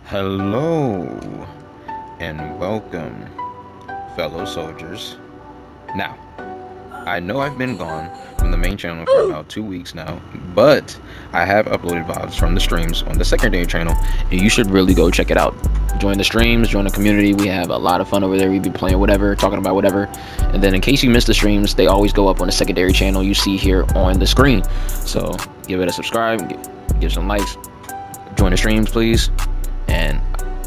Hello and welcome, fellow soldiers. Now, I know I've been gone from the main channel for about 2 weeks now, but I have uploaded VODs from the streams on the secondary channel, and you should really go check it out. Join the streams, join the community. We have a lot of fun over there. We be playing whatever, talking about whatever. And then in case you missed the streams, they always go up on the secondary channel you see here on the screen. So give it a subscribe, give some likes, join the streams, please. And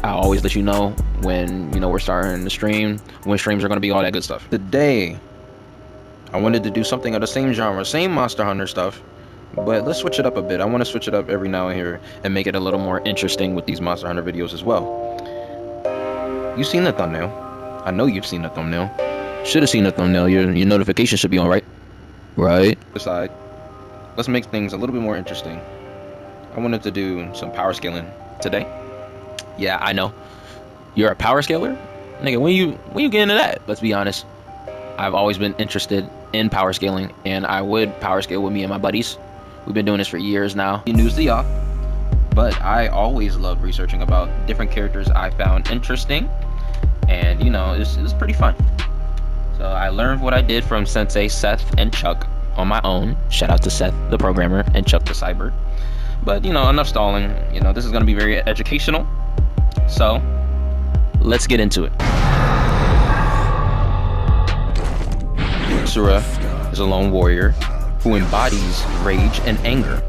I'll always let you know when we're starting the stream, when streams are going to be, all that good stuff. Today I wanted to do something of the same genre, same Monster Hunter stuff, but let's switch it up a bit. I want to switch it up every now and here and make it a little more interesting with these Monster Hunter videos as well. You've seen the thumbnail. I know you've seen the thumbnail. Should have seen the thumbnail. Your notification should be on, right? Aside, let's make things a little bit more interesting. I wanted to do some power scaling today. Yeah, I know. You're a power scaler? Nigga, when you get into that? Let's be honest. I've always been interested in power scaling, and I would power scale with me and my buddies. We've been doing this for years now. News to y'all. But I always loved researching about different characters I found interesting. And, it's pretty fun. So I learned what I did from Sensei Seth and Chuck on my own. Shout out to Seth, the programmer, and Chuck, the cyber. But, enough stalling. This is going to be very educational. So, let's get into it. ASURA is a lone warrior who embodies rage and anger.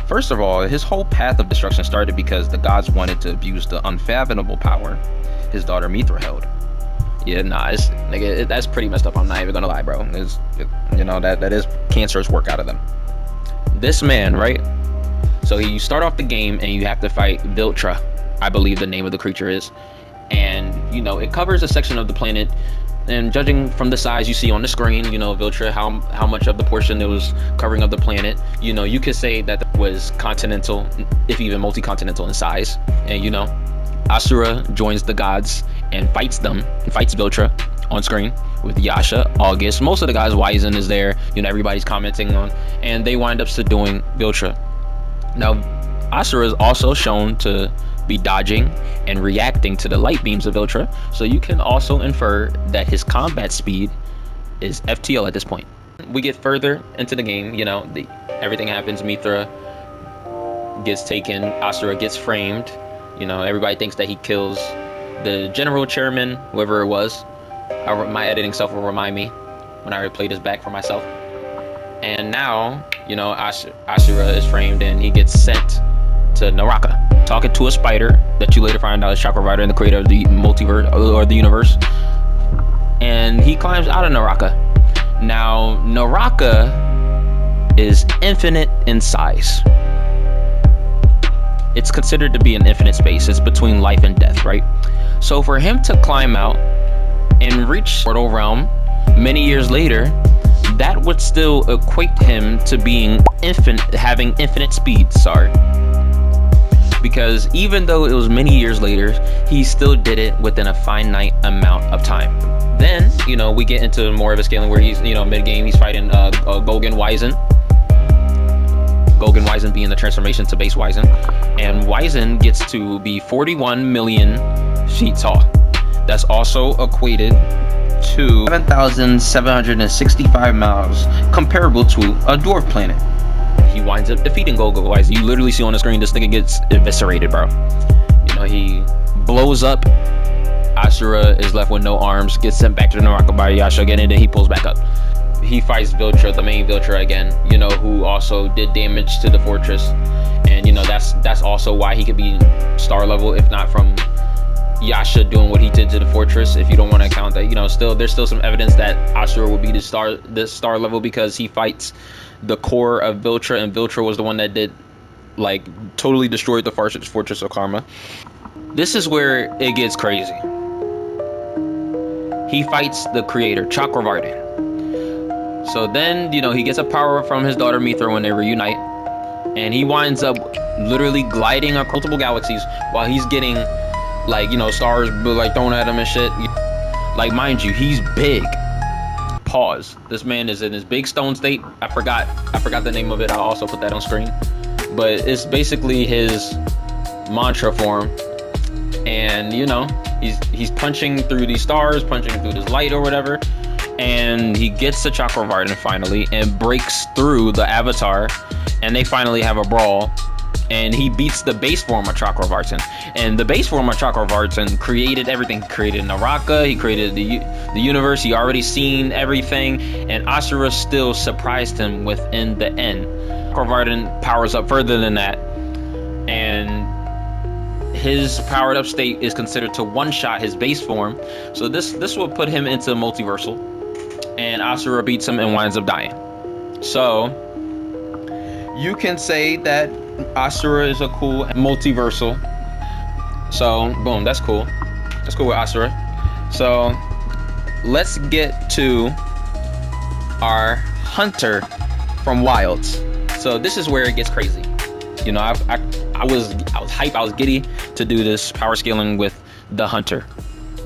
First of all, his whole path of destruction started because the gods wanted to abuse the unfathomable power his daughter Mithra held. Yeah, nah, that's pretty messed up. I'm not even gonna lie, bro. That is cancerous work out of them. This man, right? So you start off the game and you have to fight Viltra, I believe the name of the creature is, and it covers a section of the planet, and judging from the size you see on the screen, Viltra, how much of the portion it was covering of the planet, you could say that it was continental, if even multi-continental in size. And Asura joins the gods and fights Viltra on screen with Yasha, August, most of the guys. Wizen is there, everybody's commenting on, and they wind up subduing Viltra. Now, Asura is also shown to be dodging and reacting to the light beams of Viltra, so you can also infer that his combat speed is FTL at this point. We get further into the game, everything happens. Mithra gets taken, Asura gets framed, everybody thinks that he kills the general chairman, whoever it was. My editing self will remind me when I replay this back for myself. And now, Asura is framed and he gets sent to Naraka, talking to a spider that you later find out is Chakravarti, the creator of the multiverse or the universe. And he climbs out of Naraka. Now, Naraka is infinite in size. It's considered to be an infinite space. It's between life and death, right? So for him to climb out and reach Mortal Realm many years later, that would still equate him to being having infinite speed, because even though it was many years later, he still did it within a finite amount of time. Then, we get into more of a scaling where he's, mid-game, he's fighting Golgan Wizen. Golgan Wizen being the transformation to base Wizen. And Wizen gets to be 41 million feet tall. That's also equated to 7,765 miles, comparable to a dwarf planet. He winds up defeating Golgan Wizen. You literally see on the screen, this nigga gets eviscerated, bro. He blows up. Asura is left with no arms, gets sent back to the Naraka by Yasha again, and then he pulls back up. He fights Viltra, the main Viltra again, who also did damage to the fortress. And that's also why he could be star level, if not from Yasha doing what he did to the fortress. If you don't want to count that, there's still some evidence that Asura would be the star level, because he fights the core of Viltra, and Viltra was the one that did totally destroyed the fortress of Karma. This is where it gets crazy. He fights the creator, Chakravarti. So then, he gets a power from his daughter Mithra when they reunite, and he winds up literally gliding across multiple galaxies while he's getting stars thrown at him and shit. Mind you, he's big. Pause. This man is in his big stone state. I forgot the name of it. I'll also put that on screen. But it's basically his mantra form and you know, he's punching through these stars, punching through this light or whatever, and he gets the Chakravartin finally and breaks through the Avatar, and they finally have a brawl. And he beats the base form of Chakravartin. And the base form of Chakravartin created everything. He created Naraka, he created the universe, he already seen everything. And Asura still surprised him within the end. Chakravartin powers up further than that. And his powered up state is considered to one-shot his base form. So this will put him into multiversal. And Asura beats him and winds up dying. So you can say that Asura is a cool multiversal. So boom, that's cool. That's cool with Asura. So let's get to our hunter from Wilds. So this is where it gets crazy. You know, I was hype, I was giddy to do this power scaling with the hunter.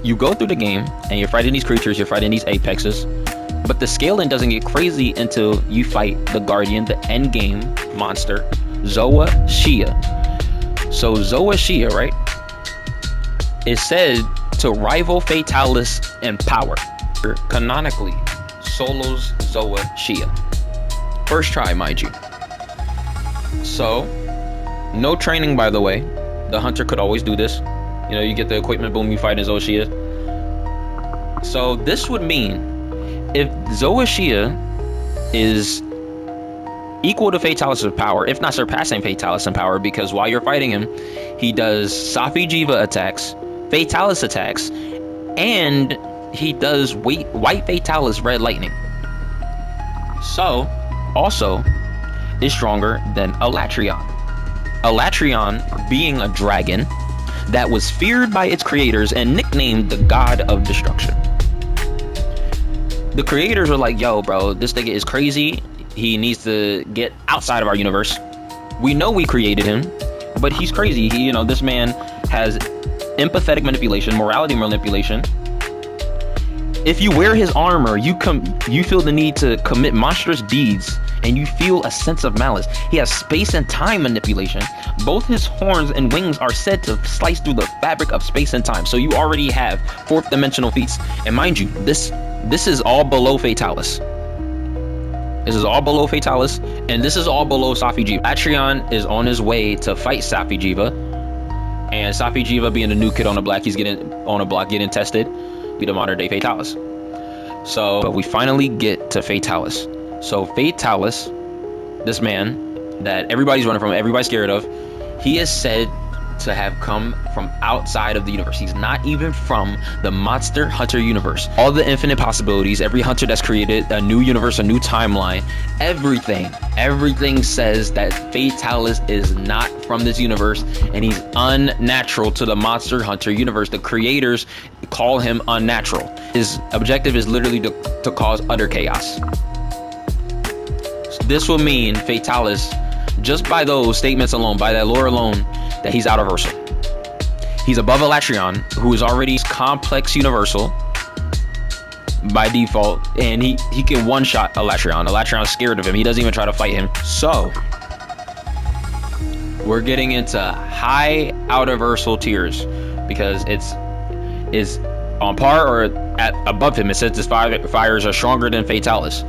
You go through the game and you're fighting these creatures, you're fighting these apexes, but the scaling doesn't get crazy until you fight the guardian, the end game monster, Zoa Shia. So Zoa Shia, right, is said to rival Fatalis in power. Canonically, solos Zoa Shia. First try, mind you. So, no training, by the way. The hunter could always do this. You know, you get the equipment, boom, you fight in Zoa Shia. So this would mean if Zoa Shia is equal to Fatalis' power, if not surpassing Fatalis in power, because while you're fighting him, he does Safi Jiva attacks, Fatalis attacks, and he does white Fatalis red lightning. So, also, is stronger than Alatreon. Alatreon being a dragon that was feared by its creators and nicknamed the God of Destruction. The creators are like, yo, bro, this nigga is crazy. He needs to get outside of our universe. We know we created him, but he's crazy. You know, this man has empathetic manipulation, morality manipulation. If you wear his armor, you feel the need to commit monstrous deeds, and you feel a sense of malice. He has space and time manipulation. Both his horns and wings are said to slice through the fabric of space and time. So you already have fourth dimensional feats. And mind you, this is all below Fatalis. This is all below Fatalis, and this is all below Safi Jiva. Alatreon is on his way to fight Safi Jiva, and Safi Jiva being the new kid on the block, he's getting on a block, getting tested, be the modern day Fatalis. So, but we finally get to Fatalis. So Fatalis, this man that everybody's running from, everybody's scared of, he is said to have come from outside of the universe. He's not even from the Monster Hunter universe. All the infinite possibilities, every hunter that's created, a new universe, a new timeline, everything says that Fatalis is not from this universe, and he's unnatural to the Monster Hunter universe. The creators call him unnatural. His objective is literally to cause utter chaos. This will mean Fatalis, just by those statements alone, by that lore alone, that he's out of Versal. He's above Alatreon, who is already complex universal by default, and he can one-shot Alatreon. Alatreon's scared of him. He doesn't even try to fight him. So we're getting into high outer Versal tiers, because it's on par or at above him. It says his fires are stronger than Fatalis.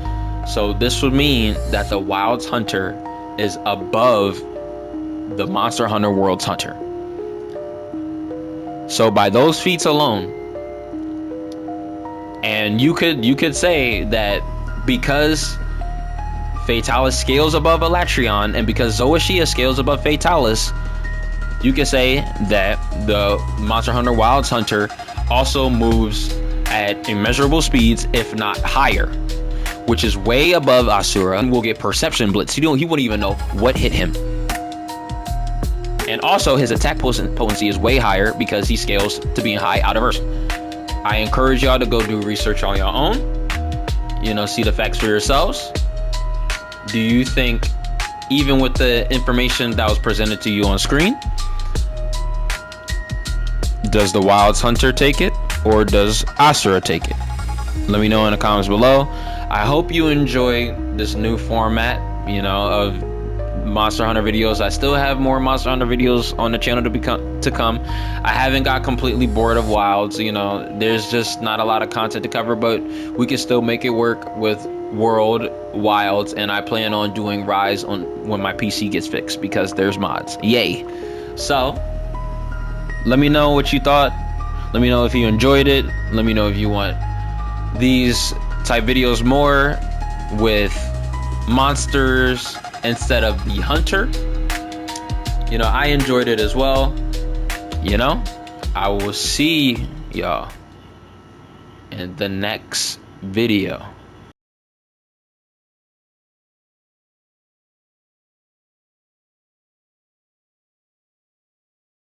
So this would mean that the Wilds Hunter is above the Monster Hunter World's Hunter. So by those feats alone, and you could say that because Fatalis scales above Alatreon, and because Zoa Shia scales above Fatalis, you could say that the Monster Hunter Wilds Hunter also moves at immeasurable speeds, if not higher, which is way above Asura, and will get perception blitz. He wouldn't even know what hit him. And also his attack potency is way higher because he scales to being high out of Versal. I encourage y'all to go do research on your own. You know, see the facts for yourselves. Do you think, even with the information that was presented to you on screen, does the Wilds Hunter take it, or does Asura take it? Let me know in the comments below. I hope you enjoy this new format, you know, of Monster Hunter videos. I still have more Monster Hunter videos on the channel to come. I haven't got completely bored of Wilds. You know, there's just not a lot of content to cover, but we can still make it work with World Wilds, and I plan on doing Rise on when my PC gets fixed because there's mods. Yay! So let me know what you thought. Let me know if you enjoyed it. Let me know if you want these type videos more with monsters instead of the hunter. You know, I enjoyed it as well. You know, I will see y'all in the next video.